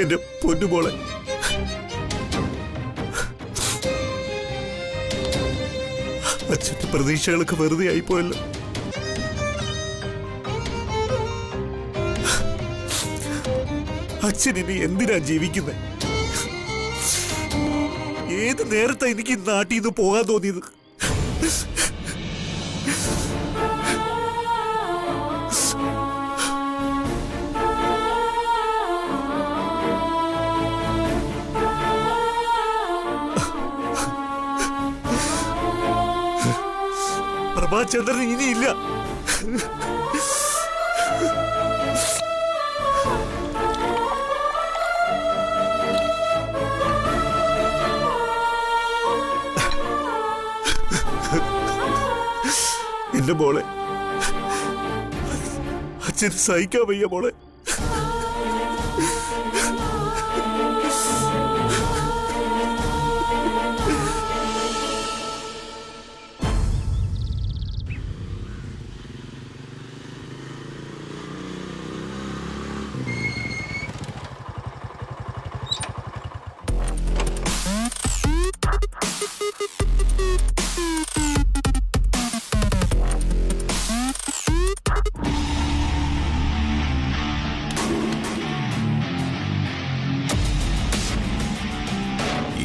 എന്റെ പൊന്നുമോളെ. അച്ഛന്റെ പ്രതീക്ഷകളൊക്കെ വെറുതെ ആയിപ്പോയല്ലോ. അച്ഛൻ ഇനി എന്തിനാ ജീവിക്കുന്നത്? ഏത് നേരത്താ എനിക്ക് നാട്ടിൽ നിന്ന് പോകാൻ തോന്നിയത്? പ്രഭാചന്ദ്രൻ ഇനിയില്ല. എന്റെ മോളെ, അച്ഛന് സഹിക്കാൻ വയ്യ മോളെ.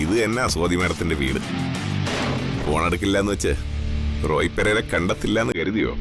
ഇത് എന്നാ സ്വാതി മാഡത്തിന്റെ വീട്? ഫോണെടുക്കില്ല എന്ന് വെച്ച് റോയ് പെരേരെ കണ്ടെത്തില്ല എന്ന് കരുതിയോ?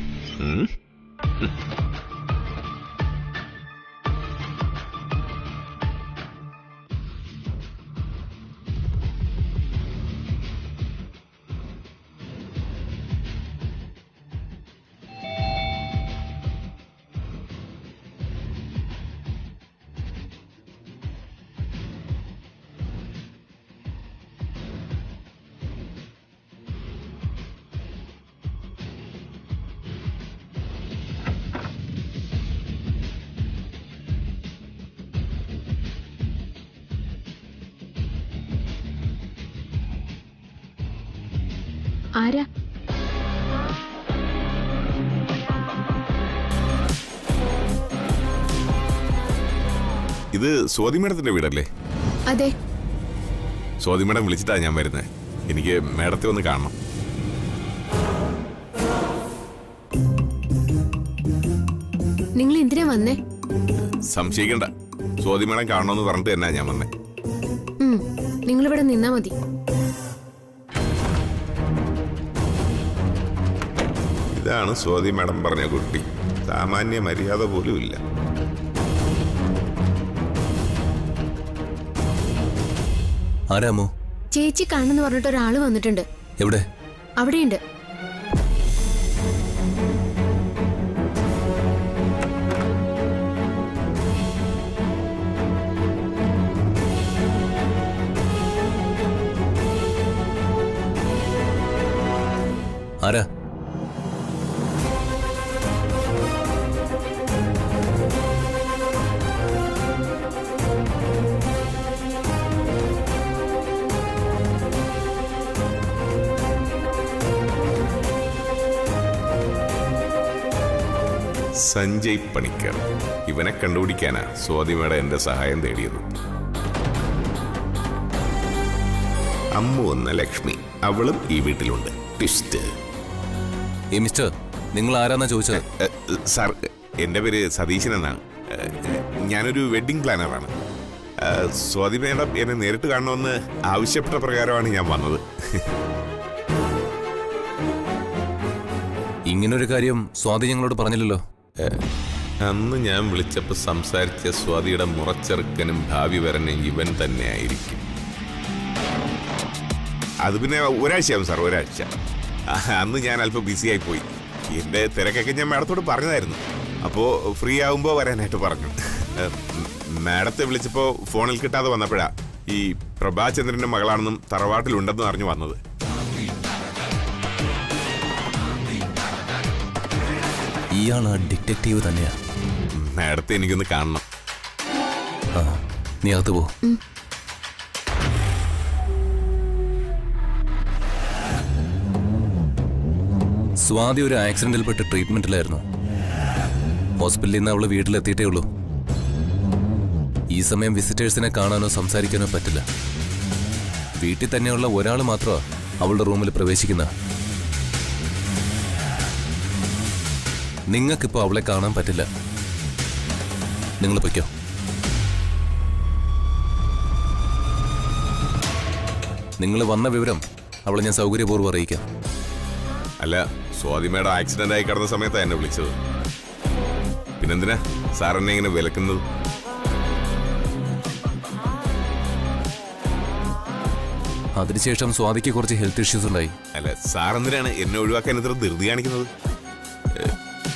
ആരാ? ഇത് സ്വാതി മാഡത്തിന്റെ വീടല്ലേ? അതെ. സ്വാതി മാഡം വിളിച്ചിട്ടാ ഞാൻ വരുന്നത്. എനിക്ക് മാഡത്തെ ഒന്ന് കാണണം. നിങ്ങൾ എന്തിനാ വന്നേ? സംശയിക്കണ്ട, സ്വാതി മാഡം കാണണമെന്ന് പറഞ്ഞിട്ട് എന്നാ ഞാൻ വന്നേ. നിങ്ങളിവിടെ നിന്നാ മതി. ഇതാണ് സ്വാതി മാഡം പറഞ്ഞ കുട്ടി. സാമാന്യ മര്യാദ പോലും ഇല്ല. ആരാമോ? ചേച്ചി കാണുന്നു പറഞ്ഞിട്ട് ഒരാള് വന്നിട്ടുണ്ട്. എവിടെ? അവിടെയുണ്ട്. ആരാ? സഞ്ജയ് പണിക്കർ. ഇവനെ കണ്ടുപിടിക്കാനാ സ്വാതി മാഡം എന്റെ സഹായം തേടിയത്. അമ്മു എന്ന ലക്ഷ്മി, അവളും ഈ വീട്ടിലുണ്ട്. ട്വിസ്റ്റ്. മിസ്റ്റർ, നിങ്ങൾ ആരാന്നാ ചോദിച്ചത്? സാർ, എന്റെ പേര് സതീശൻ എന്നാണ്. ഞാനൊരു വെഡിങ് പ്ലാനറാണ്. സ്വാതി മാഡം എന്നെ നേരിട്ട് കാണണമെന്ന് ആവശ്യപ്പെട്ട പ്രകാരമാണ് ഞാൻ വന്നത്. ഇങ്ങനൊരു കാര്യം സ്വാതി ഞങ്ങളോട് പറഞ്ഞില്ലല്ലോ. അന്ന് ഞാൻ വിളിച്ചപ്പോൾ സംസാരിച്ച സ്വാതിയുടെ മുറച്ചെറുക്കനും ഭാവി വരനും ഇവൻ തന്നെ ആയിരിക്കും. അത് പിന്നെ ഒരാഴ്ചയാവും സാർ, ഒരാഴ്ച. അന്ന് ഞാൻ അല്പം ബിസിയായി പോയി. എൻ്റെ തിരക്കൊക്കെ ഞാൻ മാഡത്തോട് പറഞ്ഞതായിരുന്നു. അപ്പോൾ ഫ്രീ ആകുമ്പോൾ വരാനായിട്ട് പറഞ്ഞു. മാഡത്തെ വിളിച്ചപ്പോൾ ഫോണിൽ കിട്ടാതെ വന്നപ്പോഴാ ഈ പ്രഭാചന്ദ്രൻ്റെ മകളാണെന്നും തറവാട്ടിലുണ്ടെന്നും അറിഞ്ഞു വന്നത്. ഇയാളാ ഡിറ്റക്റ്റീവ് തന്നെയാ. മാഡത്തെ എനിക്കൊന്ന് കാണണം. നീ അകത്ത് പോ. സ്വാതി ഒരു ആക്സിഡന്റിൽപ്പെട്ട് ട്രീറ്റ്മെന്റിലായിരുന്നു. ഹോസ്പിറ്റലിൽ നിന്ന് അവള് വീട്ടിലെത്തിയിട്ടേ ഉള്ളൂ. ഈ സമയം വിസിറ്റേഴ്സിനെ കാണാനോ സംസാരിക്കാനോ പറ്റില്ല. വീട്ടിൽ തന്നെയുള്ള ഒരാൾ മാത്രമാണ് അവളുടെ റൂമിൽ പ്രവേശിക്കുന്ന. നിങ്ങൾക്കിപ്പോൾ അവളെ കാണാൻ പറ്റില്ല. നിങ്ങൾ പൊയ്ക്കോ. നിങ്ങൾ വന്ന വിവരം അവളെ ഞാൻ സൗകര്യപൂർവ്വം അറിയിക്കാം. അല്ല, സ്വാതിമയുടെ ആക്സിഡന്റ് ആയി കിടന്ന സമയത്താണ് എന്നെ വിളിച്ചത്. പിന്നെന്തിനാ സാർ എന്നെ ഇങ്ങനെ വിലക്കുന്നത്? അതിനുശേഷം സ്വാതിക്ക് കുറച്ച് ഹെൽത്ത് ഇഷ്യൂസ് ഉണ്ടായി. അല്ല, സാർ എന്തിനാണ് എന്നെ ഒഴിവാക്കാൻ ഇത്ര ധൃതി കാണിക്കുന്നത്?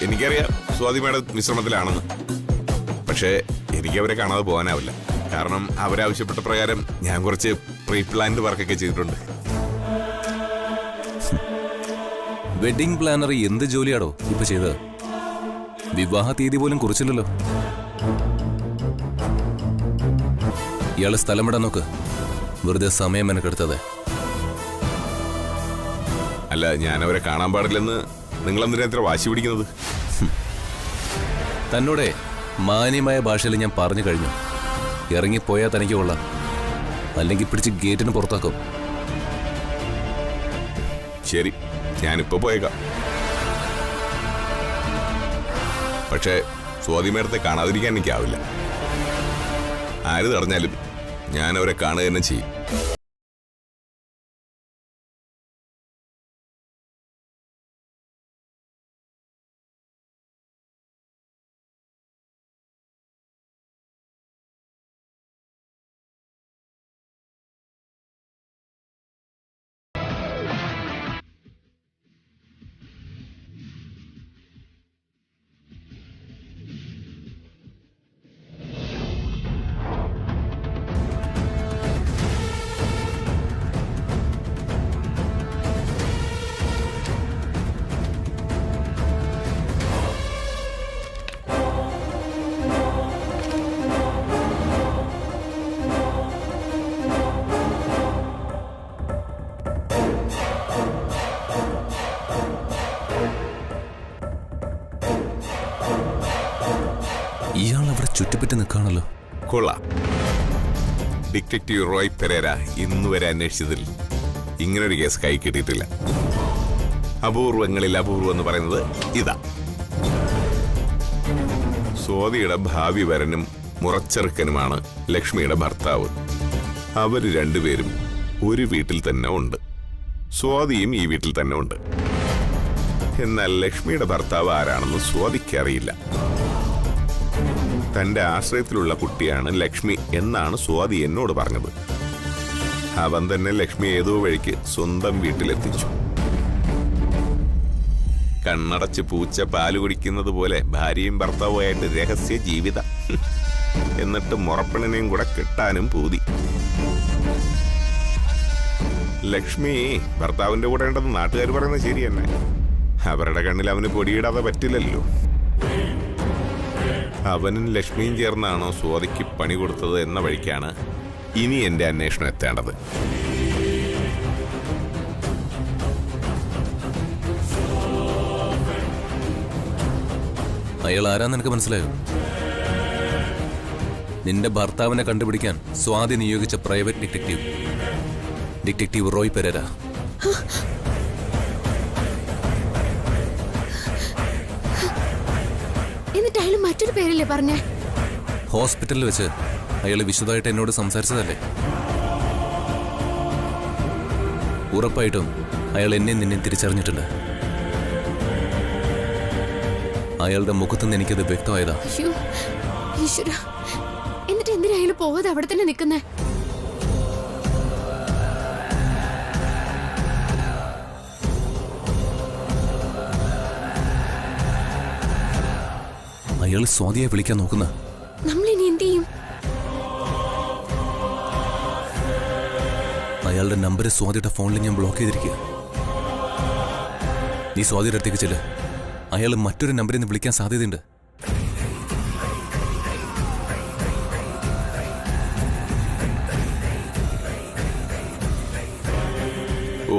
എനിക്കറിയാം സ്വാതിമയുടെ വിശ്രമത്തിലാണെന്ന്. പക്ഷേ എനിക്ക് അവരെ കാണാതെ പോകാനാവില്ല. കാരണം അവരാവശ്യപ്പെട്ട പ്രകാരം ഞാൻ കുറച്ച് പ്രീ പ്ലാൻഡ് വർക്കൊക്കെ ചെയ്തിട്ടുണ്ട്. വെഡിങ് പ്ലാനർ എന്ത് ജോലിയാടോ ഇപ്പൊ ചെയ്തത്? വിവാഹ തീയതി പോലും കുറിച്ചില്ലല്ലോ. ഇയാള് സ്ഥലം വിടാൻ നോക്ക്. വെറുതെ സമയം മെനക്കെടുത്തത്. അല്ല, ഞാൻ അവരെ കാണാൻ പാടില്ലെന്ന് നിങ്ങൾ എന്തിനാ ഇത്ര വാശി പിടിക്കുന്നത്? തന്നോടെ മാന്യമായ ഭാഷയിൽ ഞാൻ പറഞ്ഞു കഴിഞ്ഞു. ഇറങ്ങിപ്പോയാൽ തനിക്ക് കൊള്ളാം, അല്ലെങ്കിൽ പിടിച്ച് ഗേറ്റിന് പുറത്താക്കും. ശരി, ഞാനിപ്പോ പോയേക്കാം. പക്ഷേ സ്വാതിമേടത്തെ കാണാതിരിക്കാൻ എനിക്കാവില്ല. ആര് തടഞ്ഞാലും ഞാൻ അവരെ കാണുക തന്നെ ചെയ്യും. ഇയാൾ അവിടെ ചുറ്റിപ്പറ്റി നിൽക്കുകയാണല്ലോ. കൊള്ളാം. ഡിറ്റക്റ്റീവ് റോയ് പെരേര ഇന്ന് വരെ അന്വേഷിച്ചതിൽ ഇങ്ങനൊരു കേസ് കൈ കിട്ടിയിട്ടില്ല. അപൂർവങ്ങളിൽ അപൂർവം എന്ന് പറയുന്നത് ഇതാ. സ്വാതിയുടെ ഭാവി വരനും മുറച്ചെറുക്കനുമാണ് ലക്ഷ്മിയുടെ ഭർത്താവ്. അവര് രണ്ടുപേരും ഒരു വീട്ടിൽ തന്നെ ഉണ്ട്. സ്വാതിയും ഈ വീട്ടിൽ തന്നെ ഉണ്ട്. എന്നാൽ ലക്ഷ്മിയുടെ ഭർത്താവ് ആരാണെന്ന് സ്വാതിക്ക് അറിയില്ല. തന്റെ ആശ്രയത്തിലുള്ള കുട്ടിയാണ് ലക്ഷ്മി എന്നാണ് സ്വാതി എന്നോട് പറഞ്ഞത്. അവൻ തന്നെ ലക്ഷ്മി ഏതോ വഴിക്ക് സ്വന്തം വീട്ടിലെത്തിച്ചു. കണ്ണടച്ച് പൂച്ച പാല് കുടിക്കുന്നത് പോലെ ഭാര്യയും ഭർത്താവുമായിട്ട് രഹസ്യ ജീവിതം. എന്നിട്ട് മുറപ്പെണ്ണിനെയും കൂടെ കിട്ടാനും പൂതി. ലക്ഷ്മി ഭർത്താവിന്റെ കൂടെ ഉണ്ടെന്ന് നാട്ടുകാർ പറയുന്നത് ശരി തന്നെ. അവരുടെ കണ്ണിൽ അവന് പൊടിയിടാതെ പറ്റില്ലല്ലോ. അവനും ലക്ഷ്മിയും ചേർന്നാണോ സ്വാതിക്ക് പണി കൊടുത്തത് എന്ന വഴിക്കാണ് ഇനി എന്റെ അന്വേഷണം എത്തേണ്ടത്. അയാൾ ആരാന്ന് എനിക്ക് മനസ്സിലായോ? നിന്റെ ഭർത്താവിനെ കണ്ടുപിടിക്കാൻ സ്വാതി നിയോഗിച്ച പ്രൈവറ്റ് ഡിറ്റക്റ്റീവ് റോയ് പെരേര. എന്നിട്ട് അയാൾ മറ്റൊരു പേരല്ലേ പറഞ്ഞേ? ഹോസ്പിറ്റലിൽ വെച്ച് അയാൾ വിശദമായിട്ട് എന്നോട് സംസാരിച്ചതല്ലേ? ഉറപ്പായിട്ടും അയാൾ എന്നെ നിന്നെ തിരിച്ചറിഞ്ഞിട്ടുണ്ട്. അയാളുടെ മുഖത്തുനിന്ന് എനിക്കത് വ്യക്തമായതാ. അയ്യോ ഈശ്വരാ, എന്നിട്ട് എന്തിനാ അയാൾ പോവാതെ അവിടെ തന്നെ നിൽക്കുന്നേ? അയാൾ സ്വാതിയെ വിളിക്കാൻ നോക്കുന്ന. നമ്മളിനി എന്ത് ചെയ്യും? അയാളുടെ നമ്പർ സ്വാതിയുടെ ഫോണിൽ ഞാൻ ബ്ലോക്ക് ചെയ്തിരിക്കുക. നീ സ്വാതിയുടെ അടുത്തേക്ക് ചെല്ല്. അയാൾ മറ്റൊരു നമ്പറിൽ നിന്ന് വിളിക്കാൻ സാധ്യതയുണ്ട്. ഓ,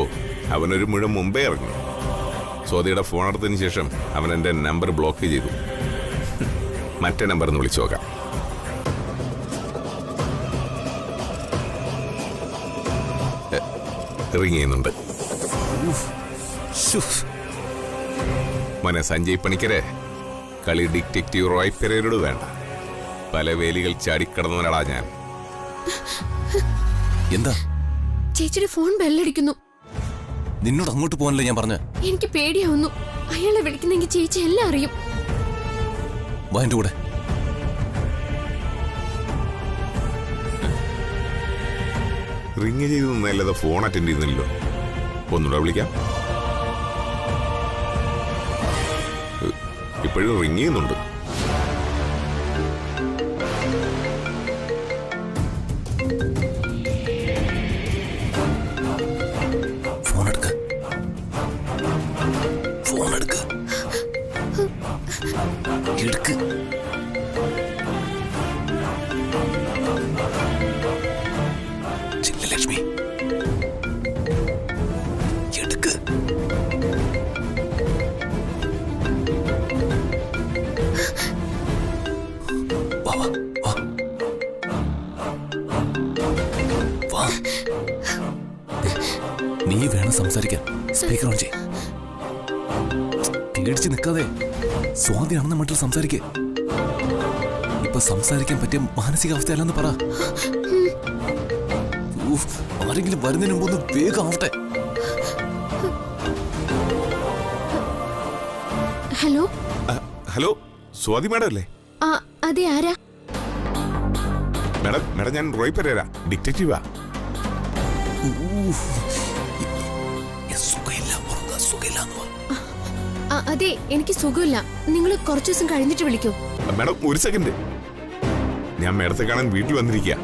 അവനൊരു മുഴുവൻ മുമ്പേ ഇറങ്ങി. സ്വാതിയുടെ ഫോൺ എടുത്തതിന് ശേഷം അവൻ എന്റെ നമ്പർ ബ്ലോക്ക് ചെയ്തു. മറ്റേ നമ്പർ ഒന്ന് വിളിച്ചു നോക്കാം. റിങ് ചെയ്യുന്നുണ്ട്. മോനെ സഞ്ജയ് പണിക്കരെ, കളി ഡിറ്റക്റ്റീവ് റോയ് പെരേരോട് വേണ്ട. പല വേലികൾ ചാടിക്കടന്നവനാടാ ഞാൻ. എന്താ? ചേച്ചിയുടെ ഫോൺ ബെല്ലടിക്കുന്നു. നിന്നോട് അങ്ങോട്ട് പോകാനല്ലേ ഞാൻ പറഞ്ഞ? എനിക്ക് പേടിയാവുന്നു. അയാളെ വിളിക്കുന്നെങ്കിൽ ചേച്ചി എല്ലാം അറിയും. വാ എന്റെ കൂടെ. റിങ് ചെയ്ത് നല്ലത് ഫോൺ അറ്റൻഡ് ചെയ്യുന്നില്ലല്ലോ. ഒന്നുകൂടെ വിളിക്കാം. ഇപ്പോഴും റിങ് ചെയ്യുന്നുണ്ട്. ഫോൺ എടുക്ക. ഫോൺ എടുക്ക. എടുക്ക്. ലക്ഷ്മി എടുക്ക്. വാ വാ വാ വാ. നീ വേണം സംസാരിക്കാൻ. സ്പീക്കർ ഓൺ ചെയ്യ്. പേടിച്ച് നിൽക്കാതെ സ്വാതിയാണെന്ന മട്ടിൽ സംസാരിക്കേ. ഇപ്പൊ സംസാരിക്കാൻ പറ്റിയ മാനസികാവസ്ഥയല്ലെന്ന് പറ. ആരെങ്കിലും വരുന്നതിന് മുമ്പ് ഒന്ന് വേഗം ആവട്ടെ. ഹലോ ഹലോ, സ്വാതി മാഡം അല്ലേ? അതെ, ആരാ? മാഡം ഞാൻ റോയ് പെരേര, ഡിറ്റക്റ്റീവാ. അതെ, എനിക്ക് സുഖമില്ല. നിങ്ങൾ കുറച്ചു ദിവസം കഴിഞ്ഞിട്ട് വിളിക്കൂ. മാഡം ഒരു സെക്കൻഡ്, ഞാൻ മാഡത്തെ കാണാൻ വീട്ടിൽ വന്നിരിക്കുക.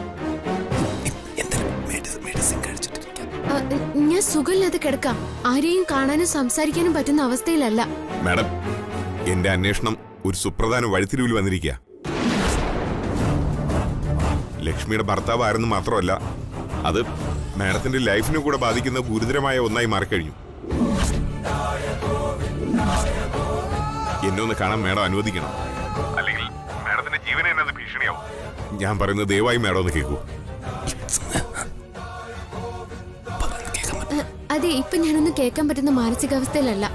ഞാൻ സുഖമില്ലാതെ കിടക്കാം. ആരെയും കാണാനും സംസാരിക്കാനും പറ്റുന്ന അവസ്ഥയിലല്ല. മാഡം, എന്റെ അന്വേഷണം ഒരു സുപ്രധാന വഴിത്തിരിവിൽ വന്നിരിക്കുക. ലക്ഷ്മിയുടെ ഭർത്താവ് ആരെന്ന് മാത്രമല്ല, അത് മാഡത്തിന്റെ ലൈഫിനെ കൂടെ ബാധിക്കുന്ന ഗുരുതരമായ ഒന്നായി മാറിക്കഴിഞ്ഞു. എന്നെ ഒന്ന് കാണാൻ മാഡം അനുവദിക്കണം, അല്ലെങ്കിൽ മാഡത്തിന്റെ ജീവനെ എന്നത് ഭീഷണിയാവും. ഞാൻ പറയുന്നത് ദയവായി മാഡം ഒന്ന് കേൾക്കൂ. അതെ, ഇപ്പൊ ഞാനൊന്നും കേൾക്കാൻ പറ്റുന്ന മാനസികാവസ്ഥയിലല്ല.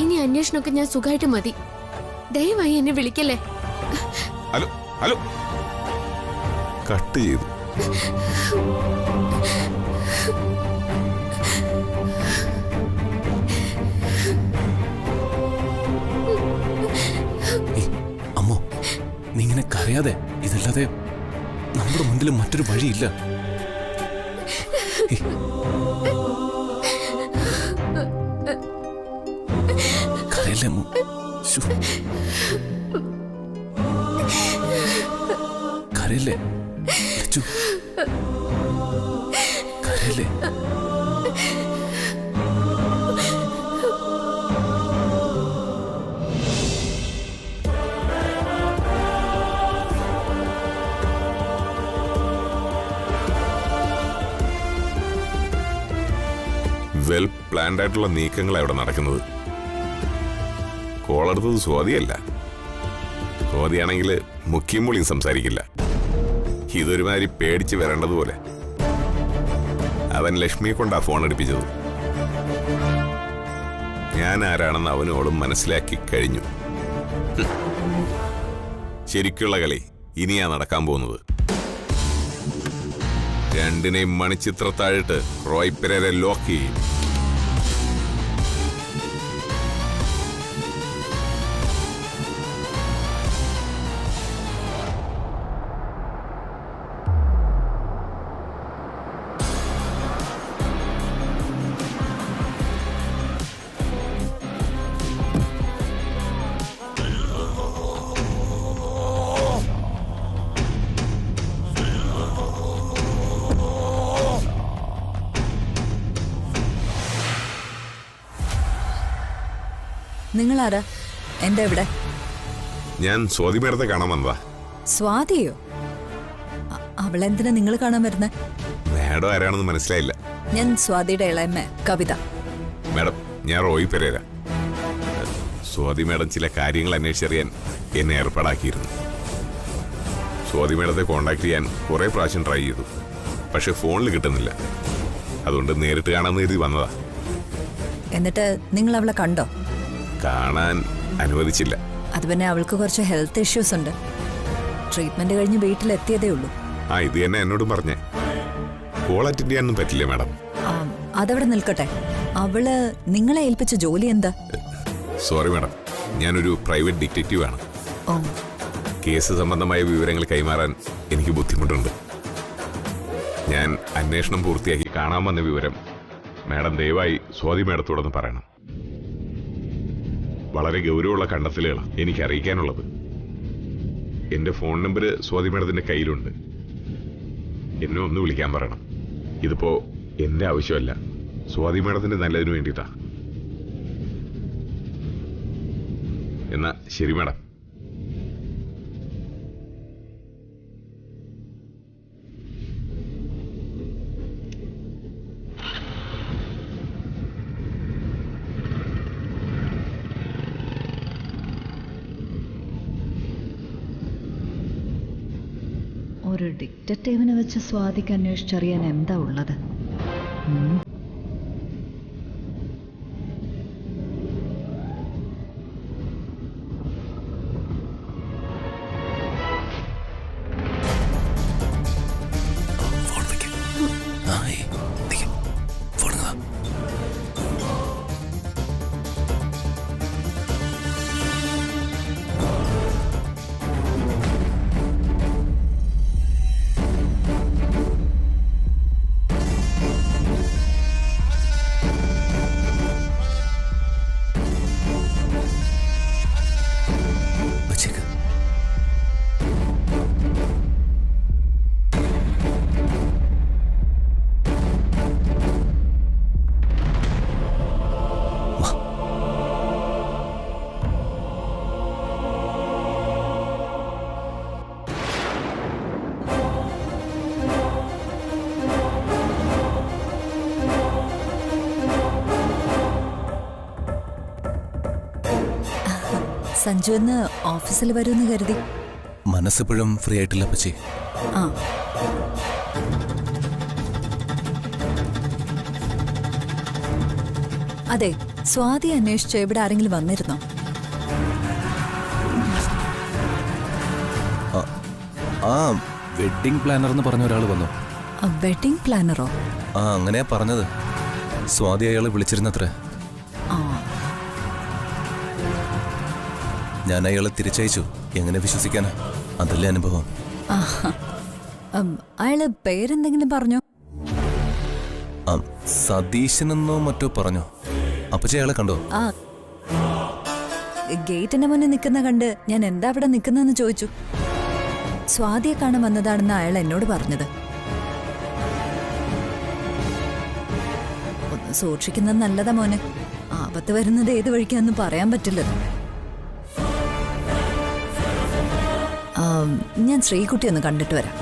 ഇനി അന്വേഷണമൊക്കെ ഞാൻ സുഖമായിട്ട് മതി. ദയവായി എന്നെ വിളിക്കല്ലേ. ഹലോ ഹലോ, കട്ട് ചെയ്തു. അമ്മോ, നീ ഇങ്ങനെ കരയാതെ. ഇതല്ലാതെ നമ്മുടെ മുന്നിൽ മറ്റൊരു വഴിയില്ല. കരയല്ലേ അമ്മോ. കരയല്ലേ ലച്ചു, കരയല്ലേ. വെൽ പ്ലാൻഡ് ആയിട്ടുള്ള നീക്കങ്ങളാണ് അവിടെ നടക്കുന്നത്. കോളെടുത്തത് സ്വാതിയല്ല. സ്വാതിയാണെങ്കിൽ മുഖ്യം പൊളിയും സംസാരിക്കില്ല. ഇതൊരുമാതിരി പേടിച്ച് വരേണ്ടതുപോലെ. അവൻ ലക്ഷ്മിയെ കൊണ്ടാ ഫോൺ എടുപ്പിച്ചത്. ഞാൻ ആരാണെന്ന് അവനോടും മനസ്സിലാക്കി കഴിഞ്ഞു. ശരിക്കുള്ള കളി ഇനിയാ നടക്കാൻ പോകുന്നത്. രണ്ടിനെയും മണിച്ചിത്രത്താഴിട്ട് റോയ് പെരേര ലോക്ക് ചെയ്യും. നിങ്ങളാരാ? എന്താ ഇവിടെ? ഞാൻ സ്വാതി മേഡത്തെ കാണാൻ വന്നതാ. സ്വാതിയോ? അവളെന്തിനാ നിങ്ങൾ കാണാൻ വരുന്നേ? മാഡം ആരാണെന്ന് മനസ്സിലായില്ല. ഞാൻ സ്വാതിയുടെ ഇളയമ്മ കവിത. മാഡം, ഞാൻ റോയ് പെരേര. സ്വാതി മേഡം ചില കാര്യങ്ങൾ അന്വേഷിച്ചറിയാൻ എന്നെ ഏർപ്പാടാക്കിയിരുന്നു. സ്വാതി മേഡത്തെ കോണ്ടാക്ട് ചെയ്യാൻ കുറെ പ്രാവശ്യം ട്രൈ ചെയ്തു, പക്ഷെ ഫോണിൽ കിട്ടുന്നില്ല. അതുകൊണ്ട് നേരിട്ട് കാണാമെന്ന് കരുതി വന്നതാ. എന്നിട്ട് നിങ്ങൾ അവളെ കണ്ടോ? കാണാൻ അനുവദിച്ചില്ല. അത് പിന്നെ അവൾക്ക് കുറച്ച് ഹെൽത്ത് ഇഷ്യൂസ് ഉണ്ട്. ട്രീറ്റ്മെന്റ് കഴിഞ്ഞ് വീട്ടിലെത്തിയതേ ഉള്ളൂ. ഇത് തന്നെ എന്നോടും പറഞ്ഞേ. കോൾ അറ്റൻഡ് ചെയ്യാനൊന്നും പറ്റില്ല മാഡം. അതവിടെ നിൽക്കട്ടെ. അവള് നിങ്ങളെ ഏൽപ്പിച്ച ജോലി എന്താ? സോറി മാഡം, ഞാനൊരു പ്രൈവറ്റ് ഡിറ്റക്റ്റീവ് ആണ്. ഓ, കേസ് സംബന്ധമായ വിവരങ്ങൾ കൈമാറാൻ എനിക്ക് ബുദ്ധിമുട്ടുണ്ട്. ഞാൻ അന്വേഷണം പൂർത്തിയാക്കി കാണാൻ വന്ന വിവരം മാഡം ദയവായി സ്വാതി മാഡത്തോടൊന്ന് പറയണം. വളരെ ഗൗരവമുള്ള കണ്ടെത്തലുകളാണ് എനിക്ക് അറിയിക്കാനുള്ളത്. എന്റെ ഫോൺ നമ്പർ സ്വാതി മാഡത്തിന്റെ കയ്യിലുണ്ട്. എന്നെ ഒന്ന് വിളിക്കാൻ പറയണം. ഇതിപ്പോ എന്റെ ആവശ്യമല്ല, സ്വാതി മാഡത്തിന്റെ നല്ലതിന് വേണ്ടിയിട്ടാ. എന്നാ ശരി മാഡം. ഒരു ഡിറ്റക്റ്റീവിനെ വെച്ച് സ്വാതിക്ക് അന്വേഷിച്ചറിയാൻ എന്താ ഉള്ളത്? സഞ്ജു എന്ന് ഓഫീസിൽ വരുമെന്ന് കരുതി. മനസ്സിപ്പോഴും ഫ്രീ ആയിട്ടില്ല അപ്പച്ചി. ആ, അതെ, സ്വാതി അന്വേഷിച്ചോ? ഇവിടെ ആരെങ്കിലും വന്നിരുന്നോ? ആ വെഡിങ് പ്ലാനർ എന്ന് പറഞ്ഞ ഒരാൾ വന്നു. വെഡിങ് പ്ലാനറോ? അങ്ങനെയാ പറഞ്ഞത്. സ്വാതി അയാളെ വിളിച്ചിരുന്നത്രേ. ആ, ഞാൻ അയാളെ തിരിച്ചയച്ചു. എങ്ങനെ വിശ്വസിക്കാനാ? അതല്ലേ അനുഭവം. അയാള് പേരെന്തെങ്കിലും പറഞ്ഞോ? സതീശനെന്നോ മറ്റോ പറഞ്ഞോ? അപ്പച്ചി അയാളെ കണ്ടോ? ആ, ഗേറ്റിന്റെ മുന്നിൽ നിൽക്കുന്ന കണ്ട് ഞാൻ എന്താ അവിടെ നിൽക്കുന്നതെന്ന് ചോദിച്ചു. സ്വാതിയെ കാണാൻ വന്നതാണെന്ന് അയാൾ എന്നോട് പറഞ്ഞത്. ഒന്ന് സൂക്ഷിക്കുന്നത് നല്ലതാ മോനെ. ആപത്ത് വരുന്നത് ഏത് വഴിക്കാന്ന് പറയാൻ പറ്റില്ലല്ലോ. ഞാൻ ശ്രീകുട്ടി ഒന്ന് കണ്ടിട്ട് വരാം.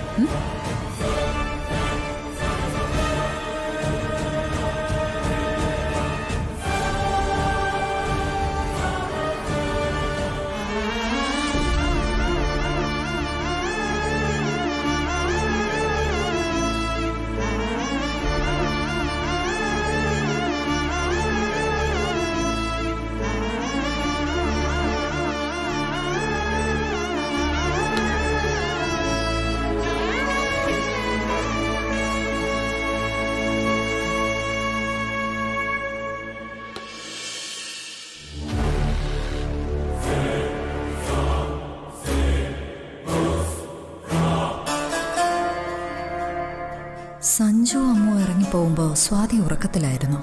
സഞ്ജു അമ്മു ഇറങ്ങിപ്പോകുമ്പോ സ്വാതി ഉറക്കത്തിലായിരുന്നു.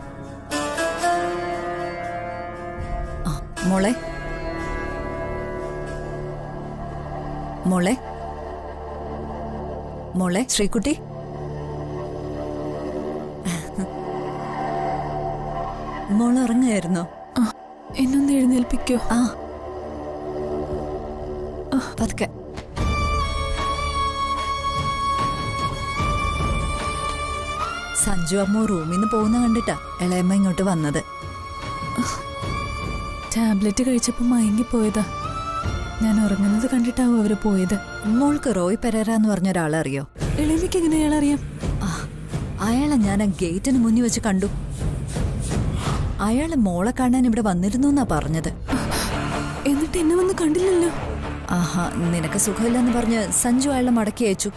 മോളെ മോളെ മോളെ ശ്രീകുട്ടി, മോള് ഉറങ്ങുകയായിരുന്നോ? എന്നൊന്ന് എഴുന്നേൽപ്പിക്കോ? പതുക്കെ. സഞ്ജു അമ്മ റൂമിൽ നിന്ന് പോകുന്ന കണ്ടിട്ടാ ഇളയമ്മ ഇങ്ങോട്ട് വന്നത്. ടാബ്ലറ്റ് കഴിച്ചപ്പോ മയങ്ങിപ്പോയതാ. ഞാൻ ഉറങ്ങുന്നത് കണ്ടിട്ടാവും അവര് പോയത്. മോൾക്ക് റോയ് പെരേര എന്ന് പറഞ്ഞ ഒരാളെ അറിയോ? എളിമയ്ക്ക് എങ്ങനെ അയാളറിയാം? അയാളെ ഞാൻ ആ ഗേറ്റിന് മുന്നിൽ വെച്ച് കണ്ടു. അയാള് മോളെ കാണാൻ ഇവിടെ വന്നിരുന്നു എന്നാ പറഞ്ഞത്. എന്നിട്ട് എന്നെ വന്ന് കണ്ടില്ലല്ലോ. ആഹാ, നിനക്ക് സുഖമില്ലെന്ന് പറഞ്ഞ് സഞ്ജു അയാളെ മടക്കി അയച്ചു.